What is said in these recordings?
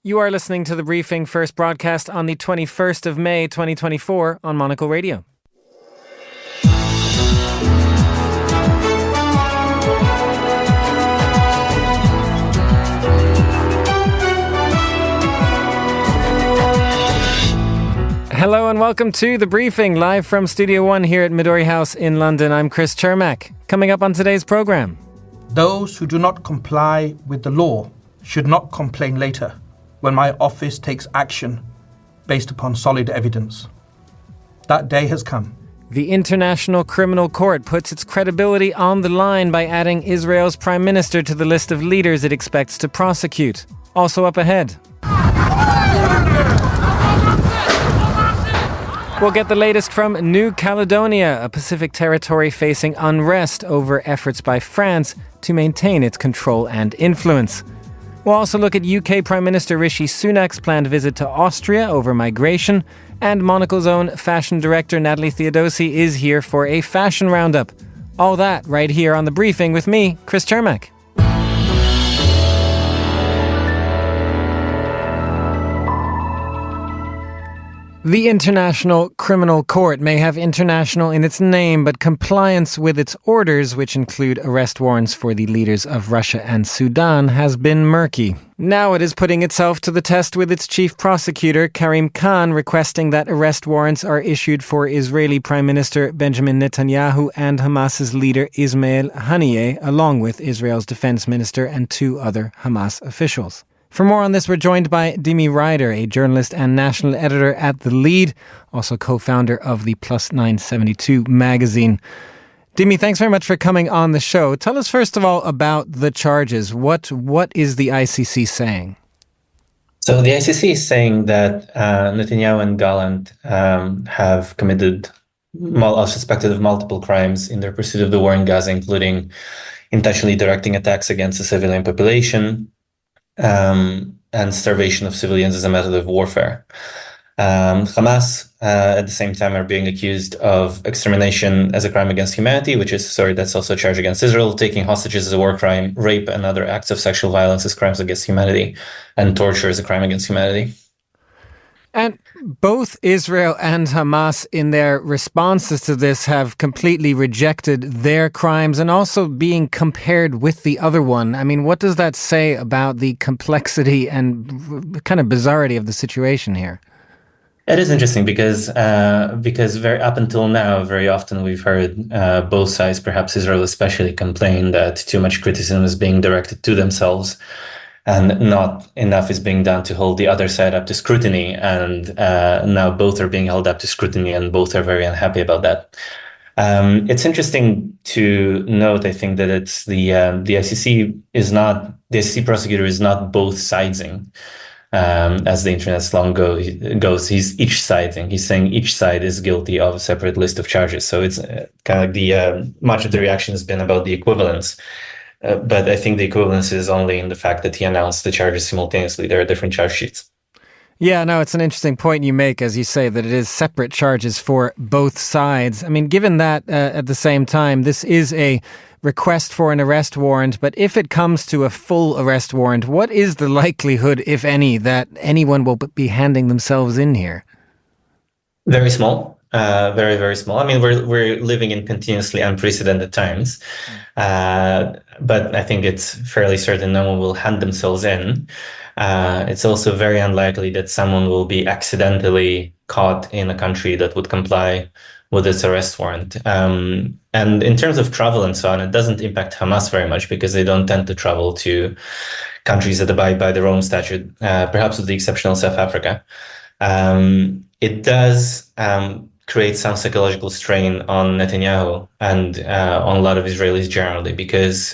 You are listening to The Briefing, first broadcast on the 21st of May 2024 on Monocle Radio. Hello and welcome to The Briefing, live from Studio One here at Midori House in London. I'm Chris Chermak. Coming up on today's programme. Those who do not comply with the law should not complain later when my office takes action based upon solid evidence. That day has come. The International Criminal Court puts its credibility on the line by adding Israel's Prime Minister to the list of leaders it expects to prosecute. Also up ahead. We'll get the latest from New Caledonia, a Pacific territory facing unrest over efforts by France to maintain its control and influence. We'll also look at UK Prime Minister Rishi Sunak's planned visit to Austria over migration, and Monocle's own fashion director Natalie Theodosi is here for a fashion roundup. All that right here on The Briefing with me, Chris Chermak. The International Criminal Court may have international in its name, but compliance with its orders, which include arrest warrants for the leaders of Russia and Sudan, has been murky. Now it is putting itself to the test with its chief prosecutor, Karim Khan, requesting that arrest warrants are issued for Israeli Prime Minister Benjamin Netanyahu and Hamas's leader Ismail Haniyeh, along with Israel's defense minister and two other Hamas officials. For more on this, we're joined by Dimi Ryder, a journalist and national editor at The Lead, also co-founder of the Plus 972 magazine. Dimi, thanks very much for coming on the show. Tell us first of all about the charges. What is the ICC saying? So the ICC is saying that Netanyahu and Gallant have committed, are suspected of multiple crimes in their pursuit of the war in Gaza, including intentionally directing attacks against the civilian population, and starvation of civilians as a method of warfare. Hamas, at the same time, are being accused of extermination as a crime against humanity, that's also a charge against Israel, taking hostages as a war crime, rape and other acts of sexual violence as crimes against humanity, and torture as a crime against humanity. And both Israel and Hamas, in their responses to this, have completely rejected their crimes and also being compared with the other one. I mean, what does that say about the complexity and kind of bizarrety of the situation here? It is interesting because very up until now, very often we've heard both sides, perhaps Israel especially, complain that too much criticism is being directed to themselves, and not enough is being done to hold the other side up to scrutiny. And now both are being held up to scrutiny, and both are very unhappy about that. It's interesting to note, I think, that it's the ICC prosecutor is not both siding, as the internet slang goes. He's each siding. He's saying each side is guilty of a separate list of charges. So it's kind of like much of the reaction has been about the equivalence. But I think the equivalence is only in the fact that he announced the charges simultaneously. There are different charge sheets. Yeah, no, it's an interesting point you make, as you say, that it is separate charges for both sides. I mean, given that at the same time, this is a request for an arrest warrant, but if it comes to a full arrest warrant, what is the likelihood, if any, that anyone will be handing themselves in here? Very small. Very, very small. I mean, we're living in continuously unprecedented times, but I think it's fairly certain no one will hand themselves in. It's also very unlikely that someone will be accidentally caught in a country that would comply with its arrest warrant. And in terms of travel and so on, it doesn't impact Hamas very much because they don't tend to travel to countries that abide by their own statute, perhaps with the exception of South Africa. It does create some psychological strain on Netanyahu and on a lot of Israelis generally, because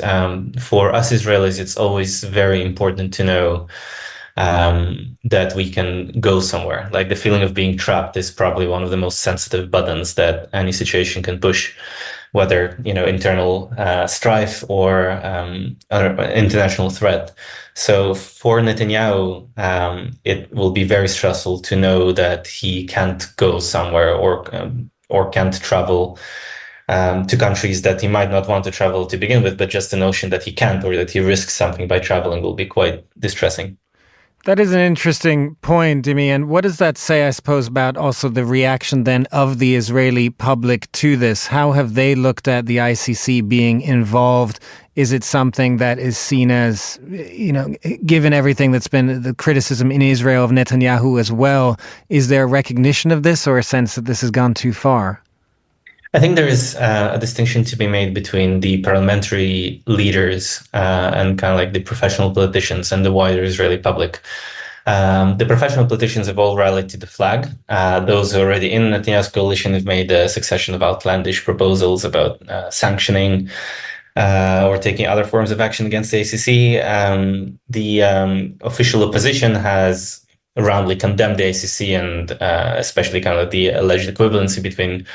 for us Israelis, it's always very important to know that we can go somewhere. Like the feeling of being trapped is probably one of the most sensitive buttons that any situation can push, whether, internal strife or international threat. So for Netanyahu, it will be very stressful to know that he can't go somewhere or can't travel to countries that he might not want to travel to begin with, but just the notion that he can't or that he risks something by traveling will be quite distressing. That is an interesting point, Dimi. And what does that say, I suppose, about also the reaction then of the Israeli public to this? How have they looked at the ICC being involved? Is it something that is seen as, given everything that's been the criticism in Israel of Netanyahu as well, is there a recognition of this or a sense that this has gone too far? I think there is a distinction to be made between the parliamentary leaders and kind of like the professional politicians and the wider Israeli public. The professional politicians have all rallied to the flag. Those already in Netanyahu's coalition have made a succession of outlandish proposals about sanctioning or taking other forms of action against the ACC. The official opposition has roundly condemned the ACC and especially kind of the alleged equivalency between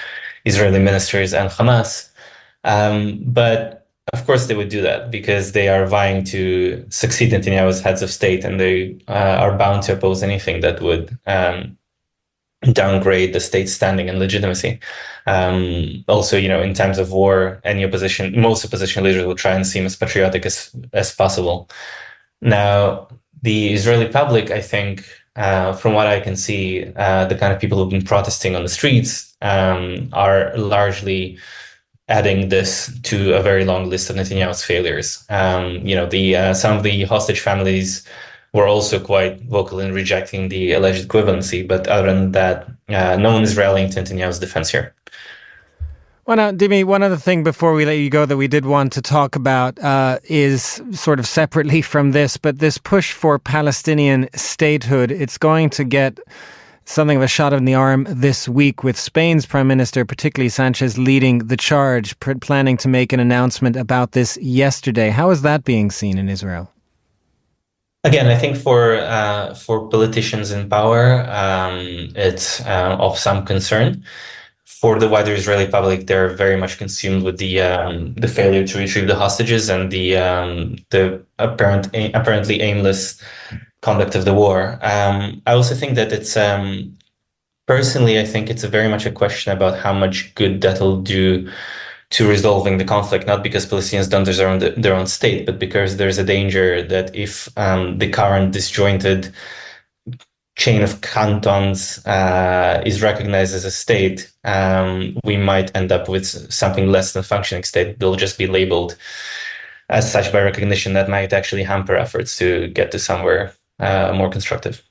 Israeli ministers and Hamas. But of course they would do that because they are vying to succeed Netanyahu as heads of state, and they are bound to oppose anything that would downgrade the state's standing and legitimacy. Also, in times of war, most opposition leaders will try and seem as patriotic as possible. Now, the Israeli public, I think, from what I can see, the kind of people who've been protesting on the streets are largely adding this to a very long list of Netanyahu's failures. Some of the hostage families were also quite vocal in rejecting the alleged equivalency, but other than that, no one is rallying to Netanyahu's defense here. Well, now, Dimi, one other thing before we let you go that we did want to talk about is sort of separately from this, but this push for Palestinian statehood, it's going to get something of a shot in the arm this week with Spain's Prime Minister, particularly Sanchez, leading the charge, planning to make an announcement about this yesterday. How is that being seen in Israel? Again, I think for politicians in power, it's of some concern. For the wider Israeli public, they're very much consumed with the failure to retrieve the hostages and the apparently aimless conduct of the war. I also think that it's personally, I think it's very much a question about how much good that'll do to resolving the conflict, not because Palestinians don't deserve their own state, but because there's a danger that if the current disjointed chain of cantons is recognized as a state, we might end up with something less than a functioning state. They'll just be labeled as such by recognition that might actually hamper efforts to get to somewhere more constructive.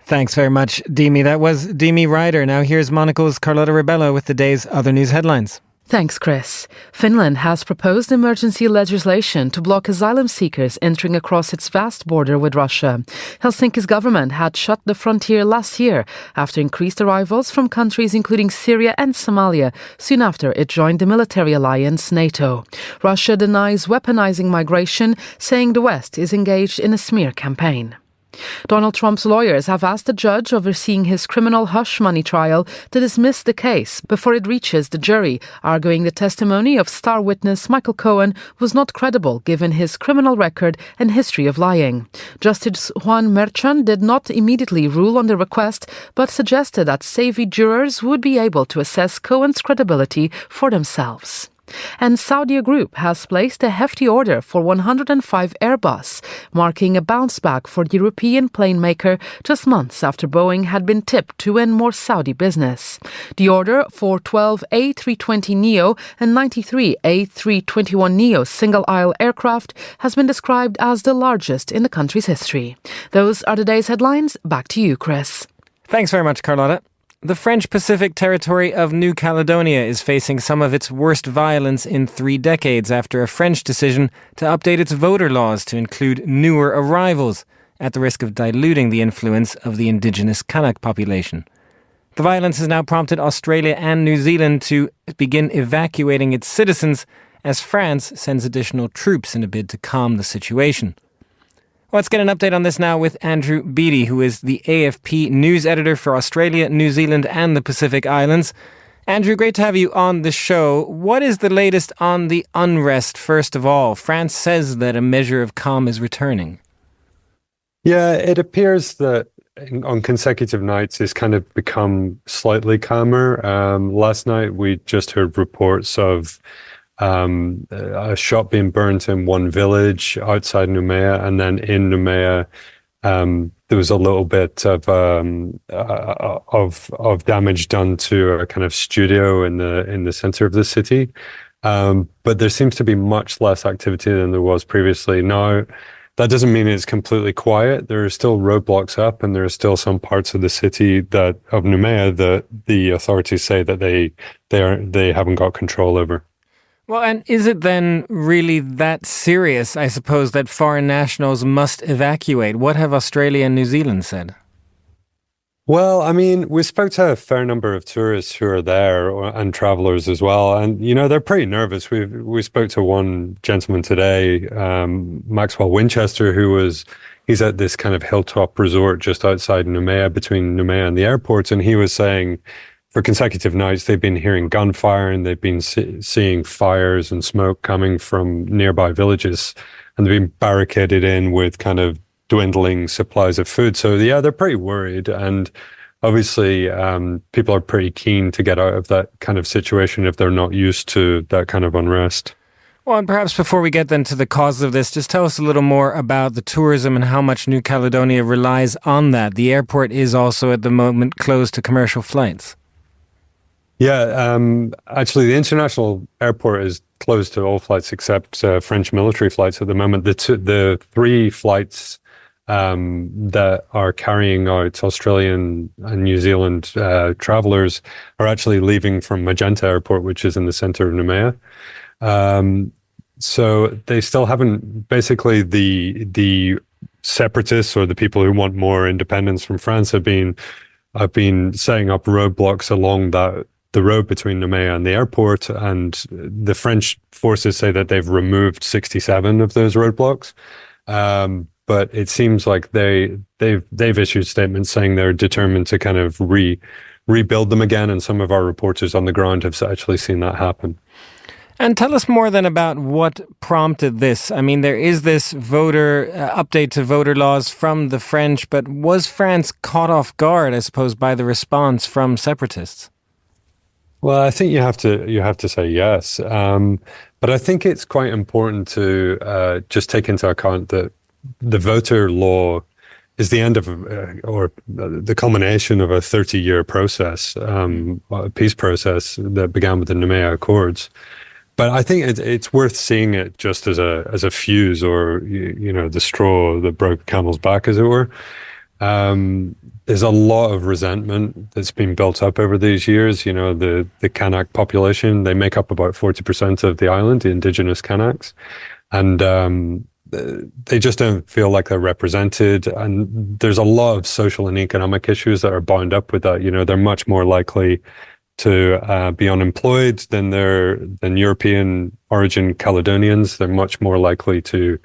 Thanks very much, Dimi. That was Dimi Ryder. Now here's Monocle's Carlotta Rebello with the day's other news headlines. Thanks, Chris. Finland has proposed emergency legislation to block asylum seekers entering across its vast border with Russia. Helsinki's government had shut the frontier last year after increased arrivals from countries including Syria and Somalia soon after it joined the military alliance NATO. Russia denies weaponizing migration, saying the West is engaged in a smear campaign. Donald Trump's lawyers have asked the judge overseeing his criminal hush money trial to dismiss the case before it reaches the jury, arguing the testimony of star witness Michael Cohen was not credible given his criminal record and history of lying. Justice Juan Merchan did not immediately rule on the request, but suggested that savvy jurors would be able to assess Cohen's credibility for themselves. And Saudi Group has placed a hefty order for 105 Airbus, marking a bounce back for the European plane maker just months after Boeing had been tipped to win more Saudi business. The order for 12 A320neo and 93 A321neo single-aisle aircraft has been described as the largest in the country's history. Those are today's headlines. Back to you, Chris. Thanks very much, Carlotta. The French Pacific territory of New Caledonia is facing some of its worst violence in 3 decades after a French decision to update its voter laws to include newer arrivals, at the risk of diluting the influence of the indigenous Kanak population. The violence has now prompted Australia and New Zealand to begin evacuating its citizens as France sends additional troops in a bid to calm the situation. Let's get an update on this now with Andrew Beattie, who is the AFP news editor for Australia, New Zealand and the Pacific Islands. Andrew, great to have you on the show. What is the latest on the unrest, first of all? France says that a measure of calm is returning. Yeah, it appears that on consecutive nights it's kind of become slightly calmer. Last night we just heard reports of a shop being burnt in one village outside Noumea, and then in Noumea There was a little bit of damage done to a kind of studio in the center of the city, but there seems to be much less activity than there was previously. Now, that doesn't mean it's completely quiet. There are still roadblocks up, and there are still some parts of the city of Noumea that the authorities say that they haven't got control over. Well, and is it then really that serious, I suppose, that foreign nationals must evacuate? What have Australia and New Zealand said? Well, I mean, we spoke to a fair number of tourists who are there and travelers as well. And, they're pretty nervous. We spoke to one gentleman today, Maxwell Winchester, he's at this kind of hilltop resort just outside Noumea, between Noumea and the airport. And he was saying for consecutive nights, they've been hearing gunfire and they've been seeing fires and smoke coming from nearby villages. And they've been barricaded in with kind of dwindling supplies of food. So yeah, they're pretty worried, and obviously people are pretty keen to get out of that kind of situation if they're not used to that kind of unrest. Well, and perhaps before we get then to the causes of this, just tell us a little more about the tourism and how much New Caledonia relies on that. The airport is also at the moment closed to commercial flights. Yeah, actually the international airport is closed to all flights except French military flights at the moment. The three flights that are carrying out Australian and New Zealand travelers are actually leaving from Magenta Airport, which is in the center of Noumea. So they still haven't, basically the separatists or the people who want more independence from France have been setting up roadblocks along the road between Noumea and the airport, and the French forces say that they've removed 67 of those roadblocks. But it seems like they've issued statements saying they're determined to kind of rebuild them again, and some of our reporters on the ground have actually seen that happen. And tell us more then about what prompted this. I mean, there is this update to voter laws from the French, but was France caught off guard, I suppose, by the response from separatists? Well, I think you have to say yes, but I think it's quite important to just take into account that the voter law is the end of, or the culmination of a 30-year process, a peace process that began with the Noumea Accords. But I think it's worth seeing it just as a fuse, or the straw that broke camel's back, as it were. There's a lot of resentment that's been built up over these years. The Kanak population, they make up about 40% of the island, the indigenous Kanaks, and they just don't feel like they're represented. And there's a lot of social and economic issues that are bound up with that. They're much more likely to be unemployed than European origin Caledonians. They're much more likely to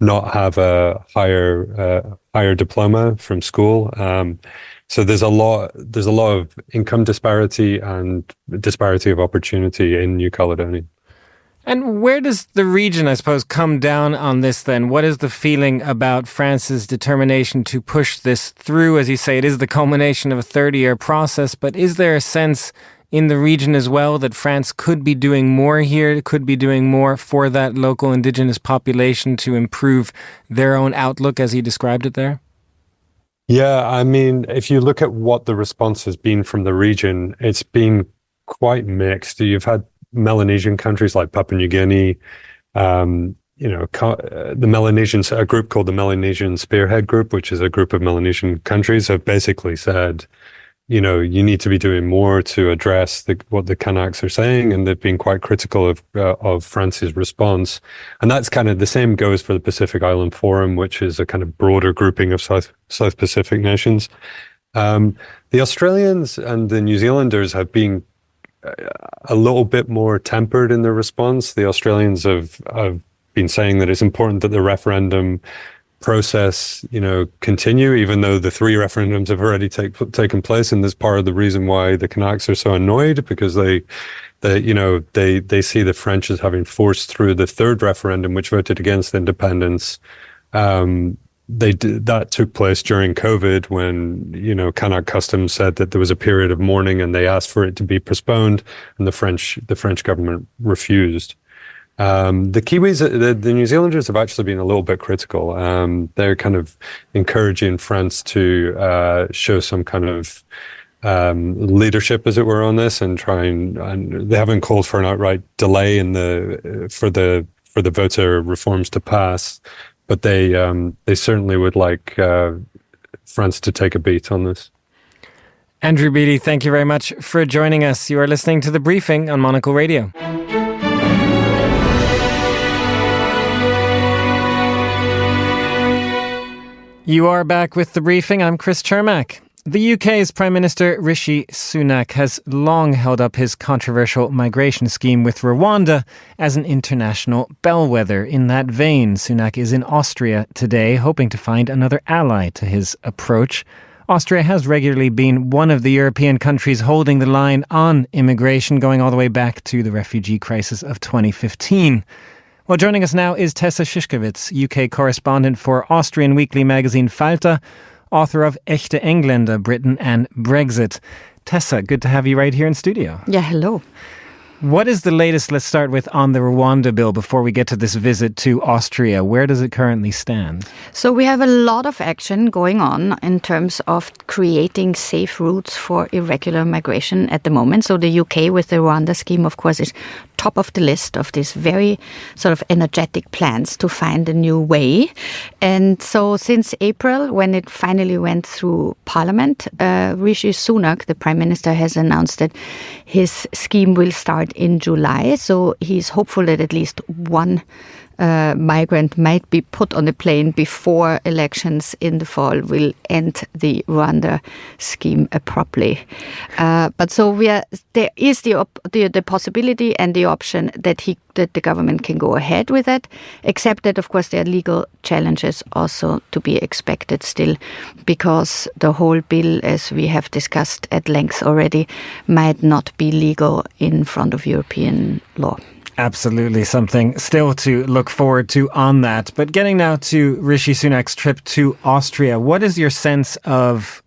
not have a higher diploma from school. So there's a lot of income disparity and disparity of opportunity in New Caledonia. And where does the region, I suppose, come down on this then? What is the feeling about France's determination to push this through? As you say, it is the culmination of a 30-year process, but is there a sense in the region as well that France could be doing more here, could be doing more for that local indigenous population to improve their own outlook, as you described it there? Yeah, I mean, if you look at what the response has been from the region, it's been quite mixed. You've had Melanesian countries like Papua New Guinea, the Melanesians, a group called the Melanesian Spearhead Group, which is a group of Melanesian countries, have basically said, you need to be doing more to address what the Kanaks are saying, and they've been quite critical of France's response. And that's kind of the same goes for the Pacific Island Forum, which is a kind of broader grouping of South Pacific nations. The Australians and the New Zealanders have been a little bit more tempered in their response. The Australians have been saying that it's important that the referendum process, continue, even though the 3 referendums have already taken place. And that's part of the reason why the Kanaks are so annoyed, because they see the French as having forced through the 3rd referendum, which voted against independence. That took place during COVID, when Kanak Customs said that there was a period of mourning, and they asked for it to be postponed, and the French government refused. The Kiwis, the New Zealanders have actually been a little bit critical. They're kind of encouraging France to show some kind of leadership, as it were, on this, and they haven't called for an outright delay for the voter reforms to pass, but they certainly would like France to take a beat on this. Andrew Beattie, thank you very much for joining us. You are listening to The Briefing on Monocle Radio. You are back with The Briefing. I'm Chris Chermack. The UK's Prime Minister Rishi Sunak has long held up his controversial migration scheme with Rwanda as an international bellwether. In that vein, Sunak is in Austria today, hoping to find another ally to his approach. Austria has regularly been one of the European countries holding the line on immigration, going all the way back to the refugee crisis of 2015. Well, joining us now is Tessa Szyszkiewicz, UK correspondent for Austrian weekly magazine Falter, author of Echte Engländer, Britain and Brexit. Tessa, good to have you right here in studio. Yeah, hello. What is the latest, let's start with, on the Rwanda bill before we get to this visit to Austria? Where does it currently stand? So we have a lot of action going on in terms of creating safe routes for irregular migration at the moment. So the UK with the Rwanda scheme, of course, is top of the list of these very sort of energetic plans to find a new way. And so since April, when it finally went through Parliament, Rishi Sunak, the Prime Minister, has announced that his scheme will start in July. So he's hopeful that at least one migrant might be put on a plane before elections in the fall will end the Rwanda scheme abruptly. But so there is the possibility and the option that the government can go ahead with that, except that, of course, there are legal challenges also to be expected still, because the whole bill, as we have discussed at length already, might not be legal in front of European law. Absolutely, something still to look forward to on that. But getting now to Rishi Sunak's trip to Austria, what is your sense of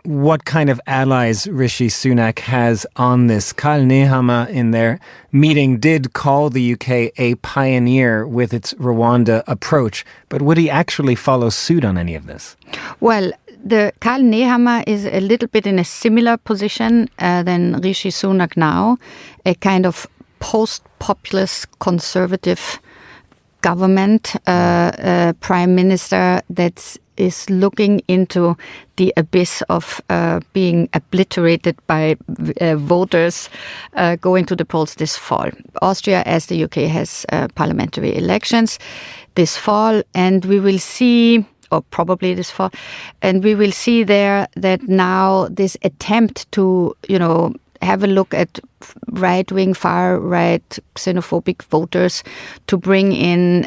what kind of allies Rishi Sunak has on this? Karl Nehammer, in their meeting, did call the UK a pioneer with its Rwanda approach. But would he actually follow suit on any of this? Well, the Karl Nehammer is a little bit in a similar position than Rishi Sunak now, a kind of post-populist conservative government, prime minister that is looking into the abyss of being obliterated by voters going to the polls this fall. Austria, as the UK, has parliamentary elections this fall, and we will see, or probably this fall, and we will see there that now this attempt to, have a look at right-wing, far-right, xenophobic voters to bring in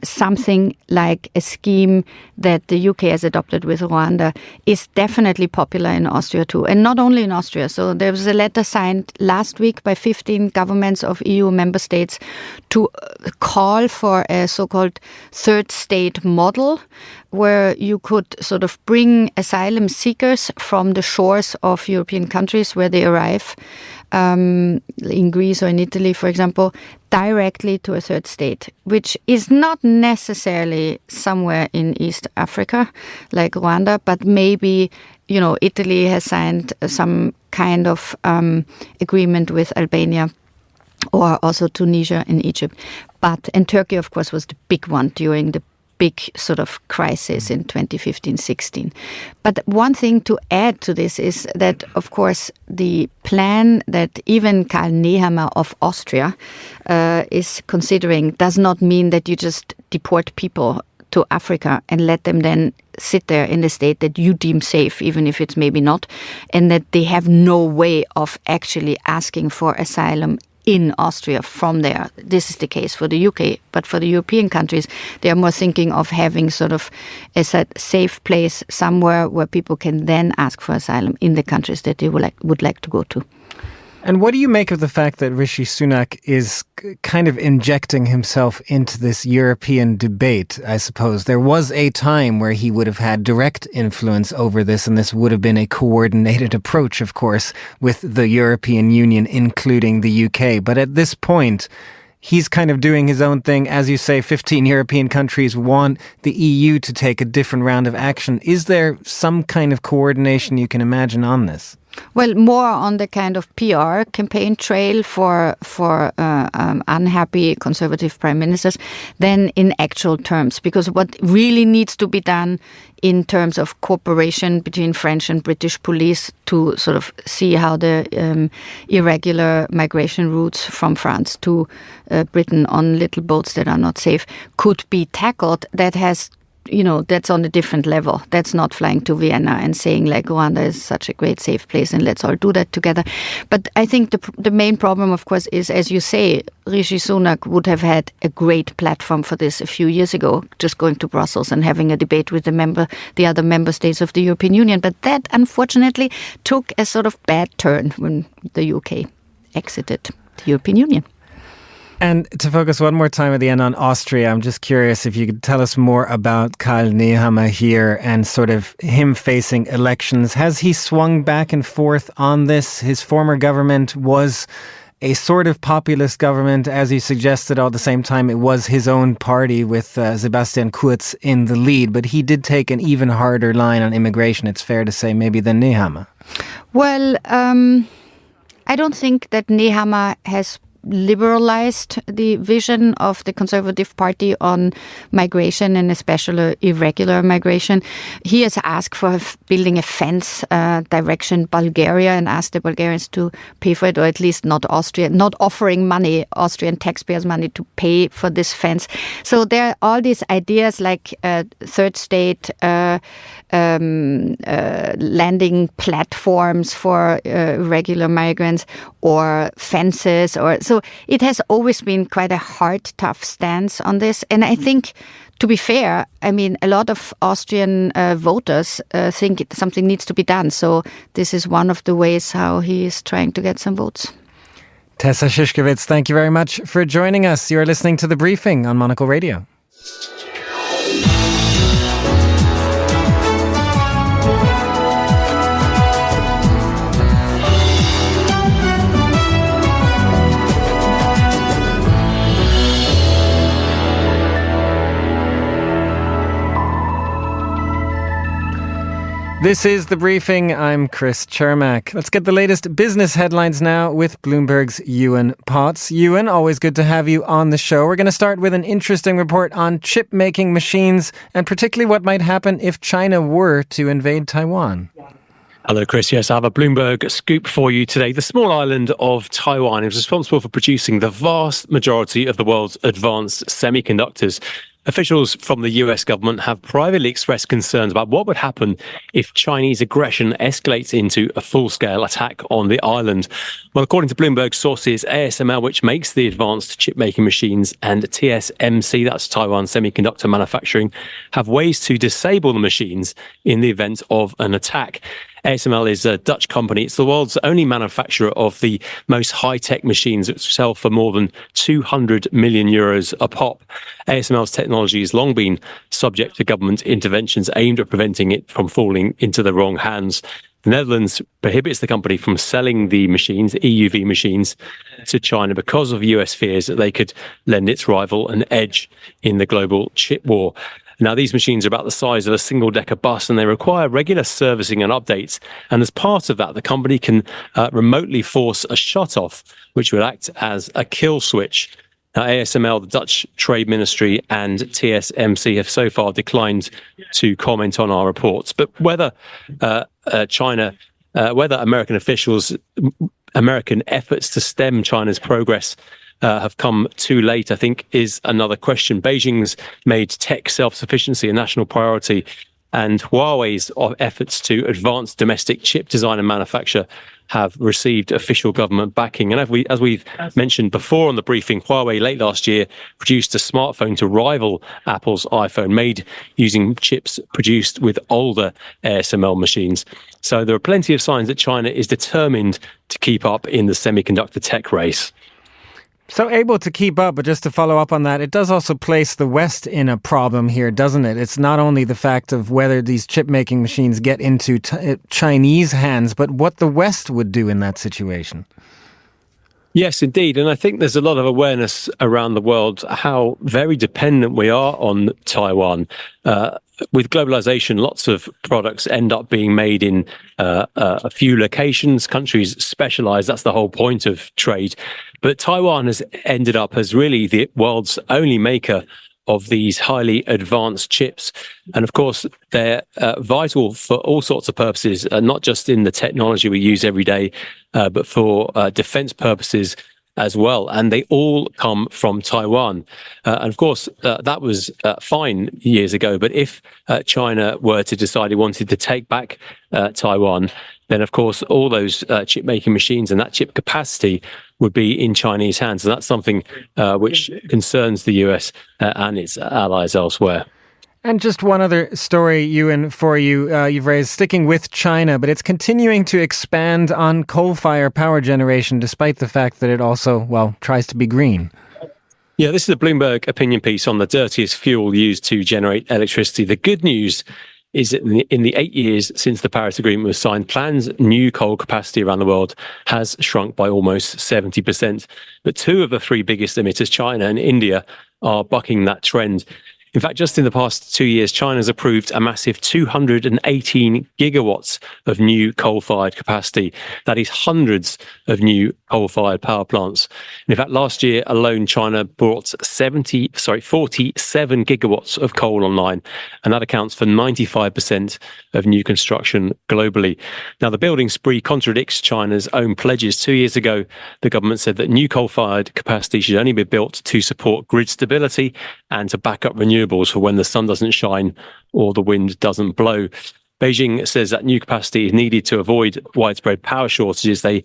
something like a scheme that the UK has adopted with Rwanda is definitely popular in Austria too. And not only in Austria. So there was a letter signed last week by 15 governments of EU member states to call for a so-called third state model, where you could sort of bring asylum seekers from the shores of European countries where they arrive, in Greece or in Italy, for example, directly to a third state, which is not necessarily somewhere in East Africa, like Rwanda, but maybe, Italy has signed some kind of agreement with Albania, or also Tunisia and Egypt. And Turkey, of course, was the big one during the big sort of crisis in 2015-16. But one thing to add to this is that, of course, the plan that even Karl Nehammer of Austria is considering does not mean that you just deport people to Africa and let them then sit there in the state that you deem safe, even if it's maybe not, and that they have no way of actually asking for asylum in Austria from there. This is the case for the UK, but for the European countries, they are more thinking of having sort of a safe place somewhere where people can then ask for asylum in the countries that they would like to go to. And what do you make of the fact that Rishi Sunak is kind of injecting himself into this European debate, I suppose? There was a time where he would have had direct influence over this, and this would have been a coordinated approach, of course, with the European Union, including the UK. But at this point, he's kind of doing his own thing. As you say, 15 European countries want the EU to take a different round of action. Is there some kind of coordination you can imagine on this? Well, more on the kind of PR campaign trail for unhappy conservative prime ministers than in actual terms. Because what really needs to be done in terms of cooperation between French and British police to sort of see how the irregular migration routes from France to Britain on little boats that are not safe could be tackled, that's on a different level. That's not flying to Vienna and saying like Rwanda is such a great safe place and let's all do that together. But I think the main problem, of course, is, as you say, Rishi Sunak would have had a great platform for this a few years ago, just going to Brussels and having a debate with the other member states of the European Union. But that, unfortunately, took a sort of bad turn when the UK exited the European Union. And to focus one more time at the end on Austria, I'm just curious if you could tell us more about Karl Nehammer here and sort of him facing elections. Has he swung back and forth on this? His former government was a sort of populist government, as you suggested. At the same time, it was his own party with Sebastian Kurz in the lead. But he did take an even harder line on immigration, it's fair to say, maybe than Nehammer. Well, I don't think that Nehammer has liberalized the vision of the Conservative Party on migration and especially irregular migration. He has asked for building a fence direction Bulgaria and asked the Bulgarians to pay for it, or at least not offering Austrian taxpayers money to pay for this fence. So there are all these ideas like third state landing platforms for irregular migrants or fences so it has always been quite a hard, tough stance on this. And I think, to be fair, I mean, a lot of Austrian voters think something needs to be done. So this is one of the ways how he is trying to get some votes. Tessa Szyszkiewicz, thank you very much for joining us. You're listening to The Briefing on Monocle Radio. This is The Briefing. I'm Chris Chermak. Let's get the latest business headlines now with Bloomberg's Ewan Potts. Ewan, always good to have you on the show. We're going to start with an interesting report on chip-making machines and particularly what might happen if China were to invade Taiwan. Hello, Chris. Yes, I have a Bloomberg scoop for you today. The small island of Taiwan is responsible for producing the vast majority of the world's advanced semiconductors. Officials from the US government have privately expressed concerns about what would happen if Chinese aggression escalates into a full-scale attack on the island. Well, according to Bloomberg sources, ASML, which makes the advanced chip-making machines, and TSMC, that's Taiwan Semiconductor Manufacturing, have ways to disable the machines in the event of an attack. ASML is a Dutch company. It's the world's only manufacturer of the most high-tech machines that sell for more than 200 million euros a pop. ASML's technology has long been subject to government interventions aimed at preventing it from falling into the wrong hands. The Netherlands prohibits the company from selling the machines, EUV machines, to China because of US fears that they could lend its rival an edge in the global chip war. Now, these machines are about the size of a single-decker bus and they require regular servicing and updates. And as part of that, the company can remotely force a shut-off, which would act as a kill switch. Now, ASML, the Dutch Trade Ministry, and TSMC have so far declined to comment on our reports. But whether whether American efforts to stem China's progress have come too late, I think, is another question. Beijing's made tech self-sufficiency a national priority, and Huawei's efforts to advance domestic chip design and manufacture have received official government backing. And as we've mentioned before on the briefing, Huawei late last year produced a smartphone to rival Apple's iPhone, made using chips produced with older ASML machines. So there are plenty of signs that China is determined to keep up in the semiconductor tech race. So able to keep up, but just to follow up on that, it does also place the West in a problem here, doesn't it? It's not only the fact of whether these chip-making machines get into Chinese hands, but what the West would do in that situation. Yes, indeed. And I think there's a lot of awareness around the world how very dependent we are on Taiwan. With globalization, lots of products end up being made in a few locations. Countries specialize. That's the whole point of trade. But Taiwan has ended up as really the world's only maker of these highly advanced chips. And of course, they're vital for all sorts of purposes, not just in the technology we use every day, but for defense purposes as well. And they all come from Taiwan. And of course, that was fine years ago. But if China were to decide it wanted to take back Taiwan, then of course, all those chip making machines and that chip capacity would be in Chinese hands. And that's something which concerns the US and its allies elsewhere. And just one other story, Ewan, for you. You've raised sticking with China, but it's continuing to expand on coal-fired power generation, despite the fact that it also, well, tries to be green. Yeah, this is a Bloomberg opinion piece on the dirtiest fuel used to generate electricity. The good news is that in the 8 years since the Paris Agreement was signed, planned new coal capacity around the world has shrunk by almost 70%. But two of the three biggest emitters, China and India, are bucking that trend. In fact, just in the past 2 years, China's approved a massive 218 gigawatts of new coal-fired capacity. That is hundreds of new coal-fired power plants. In fact, last year alone, China brought 47 gigawatts of coal online, and that accounts for 95% of new construction globally. Now, the building spree contradicts China's own pledges. 2 years ago, the government said that new coal-fired capacity should only be built to support grid stability and to back up renewables for when the sun doesn't shine or the wind doesn't blow. Beijing says that new capacity is needed to avoid widespread power shortages. They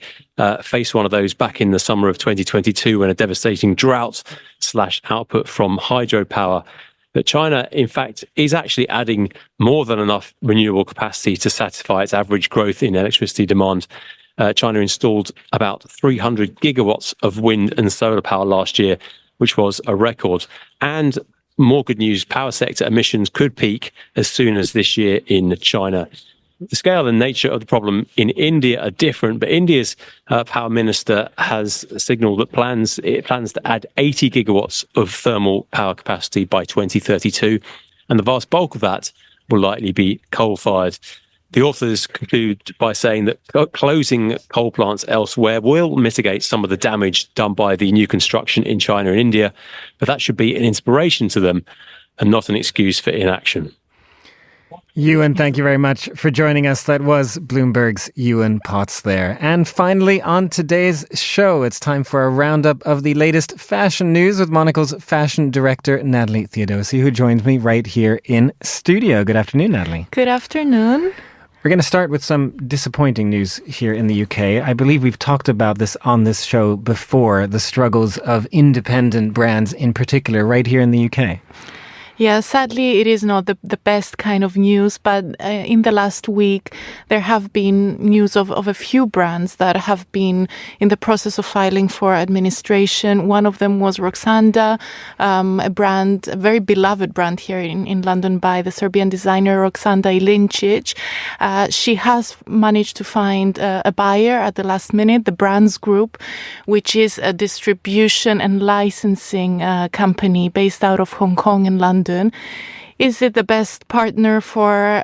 faced one of those back in the summer of 2022 when a devastating drought slashed output from hydropower. But China, in fact, is actually adding more than enough renewable capacity to satisfy its average growth in electricity demand. China installed about 300 gigawatts of wind and solar power last year, which was a record. And more good news, power sector emissions could peak as soon as this year in China. The scale and nature of the problem in India are different, but India's power minister has signalled that it plans to add 80 gigawatts of thermal power capacity by 2032, and the vast bulk of that will likely be coal-fired. The authors conclude by saying that closing coal plants elsewhere will mitigate some of the damage done by the new construction in China and India, but that should be an inspiration to them and not an excuse for inaction. Ewan, thank you very much for joining us. That was Bloomberg's Ewan Potts there. And finally, on today's show, it's time for a roundup of the latest fashion news with Monocle's fashion director, Natalie Theodosi, who joins me right here in studio. Good afternoon, Natalie. Good afternoon. We're going to start with some disappointing news here in the UK. I believe we've talked about this on this show before, the struggles of independent brands in particular right here in the UK. Yeah, sadly, it is not the best kind of news, but in the last week, there have been news of a few brands that have been in the process of filing for administration. One of them was Roxanda, a very beloved brand here in London by the Serbian designer Roxanda Ilincic. She has managed to find a buyer at the last minute, the Brands Group, which is a distribution and licensing company based out of Hong Kong and London. Is it the best partner for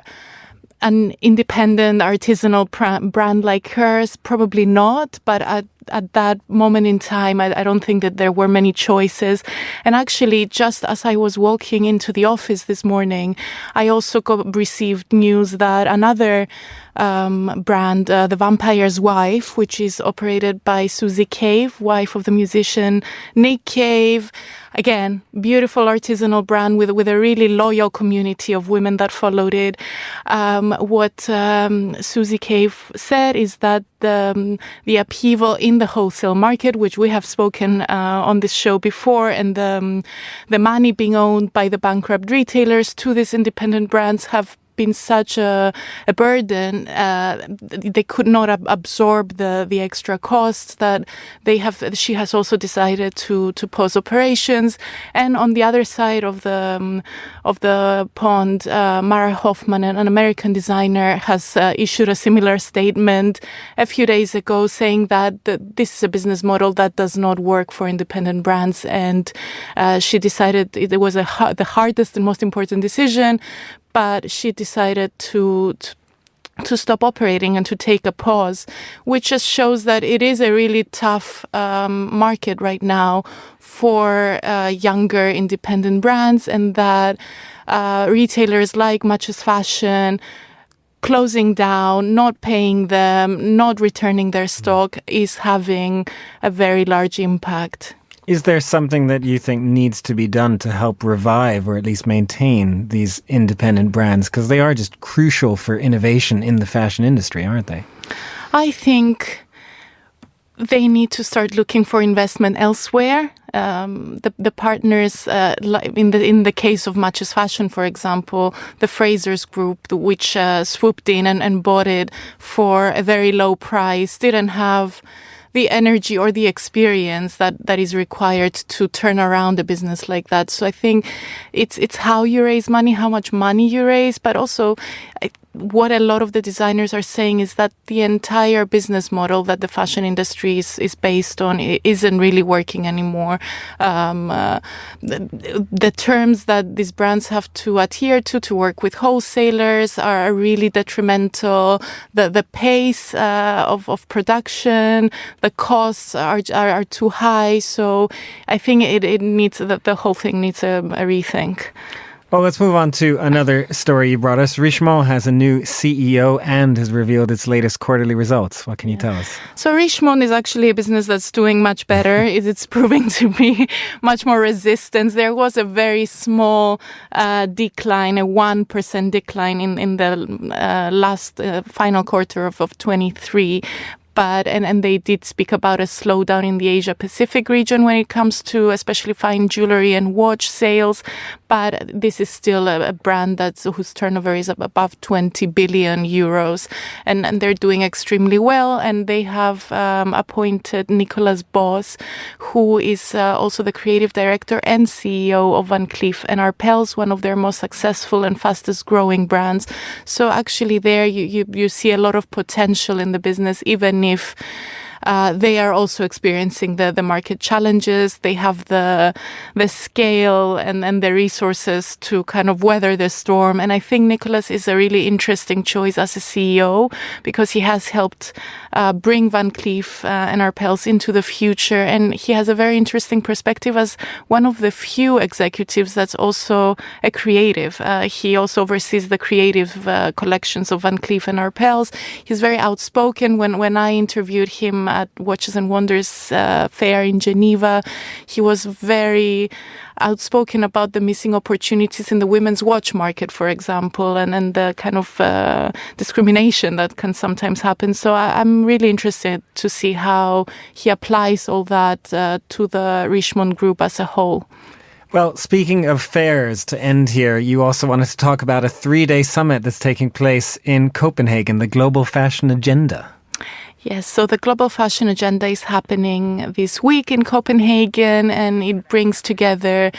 an independent artisanal brand like hers? Probably not, but at that moment in time, I don't think that there were many choices. And actually, just as I was walking into the office this morning, I also received news that another brand, The Vampire's Wife, which is operated by Susie Cave, wife of the musician Nick Cave. Again, beautiful artisanal brand with a really loyal community of women that followed it. What Susie Cave said is that the upheaval in the wholesale market, which we have spoken on this show before, and the money being owned by the bankrupt retailers to these independent brands have been such a burden. They could not absorb the extra costs that they have. She has also decided to pause operations. And on the other side of the pond, Mara Hoffman, an American designer, has issued a similar statement a few days ago, saying that this is a business model that does not work for independent brands, and she decided it was the hardest and most important decision, but she decided to stop operating and to take a pause, which just shows that it is a really tough market right now for younger independent brands, and that retailers like Matches Fashion closing down, not paying them, not returning their stock is having a very large impact. Is there something that you think needs to be done to help revive or at least maintain these independent brands? Because they are just crucial for innovation in the fashion industry, aren't they? I think they need to start looking for investment elsewhere. The partners, in the case of Matches Fashion, for example, the Frasers Group, which swooped in and bought it for a very low price, didn't have the energy or the experience that is required to turn around a business like that. So I think it's how you raise money, how much money you raise, but also what a lot of the designers are saying is that the entire business model that the fashion industry is based on isn't really working anymore. The terms that these brands have to adhere to work with wholesalers are really detrimental. The pace of production, the costs are too high. So I think it needs, the whole thing needs a rethink. Well, let's move on to another story you brought us. Richemont has a new CEO and has revealed its latest quarterly results. What can you tell us? So Richemont is actually a business that's doing much better. It's proving to be much more resistant. There was a very small decline, a 1% decline in the last final quarter of 23. And they did speak about a slowdown in the Asia-Pacific region when it comes to especially fine jewelry and watch sales. But this is still a brand whose turnover is above 20 billion euros. And they're doing extremely well. And they have appointed Nicolas Boss, who is also the creative director and CEO of Van Cleef & Arpels, one of their most successful and fastest growing brands. So actually there you see a lot of potential in the business, even if they are also experiencing the market challenges. They have the scale and the resources to kind of weather the storm. And I think Nicolas is a really interesting choice as a CEO because he has helped bring Van Cleef and Arpels into the future. And he has a very interesting perspective as one of the few executives that's also a creative. He also oversees the creative collections of Van Cleef and Arpels. He's very outspoken. When I interviewed him at Watches and Wonders fair in Geneva, he was very outspoken about the missing opportunities in the women's watch market, for example, and the kind of discrimination that can sometimes happen. So I'm really interested to see how he applies all that to the Richemont Group as a whole. Well, speaking of fairs, to end here, you also wanted to talk about a 3-day summit that's taking place in Copenhagen, the Global Fashion Agenda. Yes, so the Global Fashion Agenda is happening this week in Copenhagen, and it brings together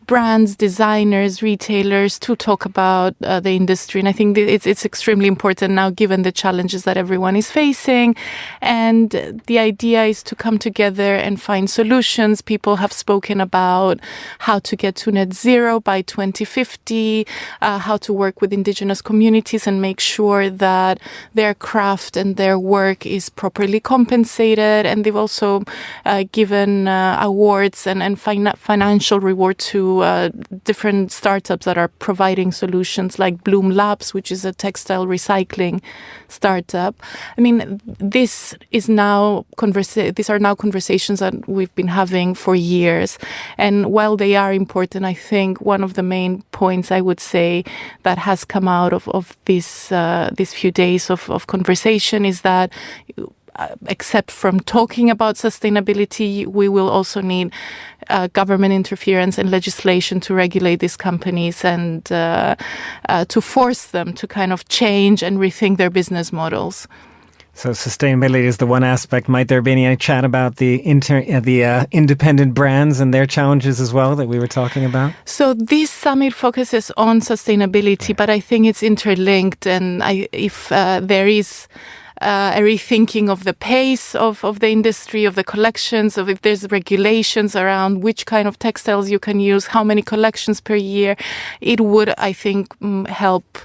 brands, designers, retailers to talk about the industry. And I think it's extremely important now given the challenges that everyone is facing. And the idea is to come together and find solutions. People have spoken about how to get to net zero by 2050, how to work with indigenous communities and make sure that their craft and their work is properly compensated. And they've also given awards and financial reward to different startups that are providing solutions like Bloom Labs, which is a textile recycling startup. I mean, these are now conversations that we've been having for years. And while they are important, I think one of the main points I would say that has come out of these few days of conversation is that except from talking about sustainability, we will also need government interference and legislation to regulate these companies and to force them to kind of change and rethink their business models. So sustainability is the one aspect. Might there be any chat about the independent brands and their challenges as well that we were talking about? So this summit focuses on sustainability, but I think it's interlinked. And if there is a rethinking of the pace of the industry, of the collections, of if there's regulations around which kind of textiles you can use, how many collections per year, it would, I think, help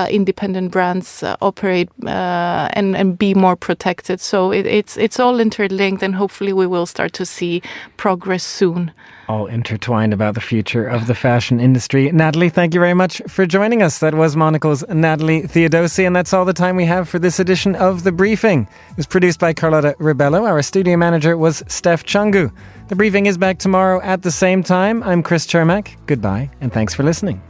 independent brands operate and be more protected. So it's all interlinked, and hopefully we will start to see progress soon. All intertwined about the future of the fashion industry. Natalie, thank you very much for joining us. That was Monocle's Natalie Theodosi, and that's all the time we have for this edition of The Briefing. It was produced by Carlotta Ribello. Our studio manager was Steph Chungu. The Briefing is back tomorrow at the same time. I'm Chris Chermak. Goodbye, and thanks for listening.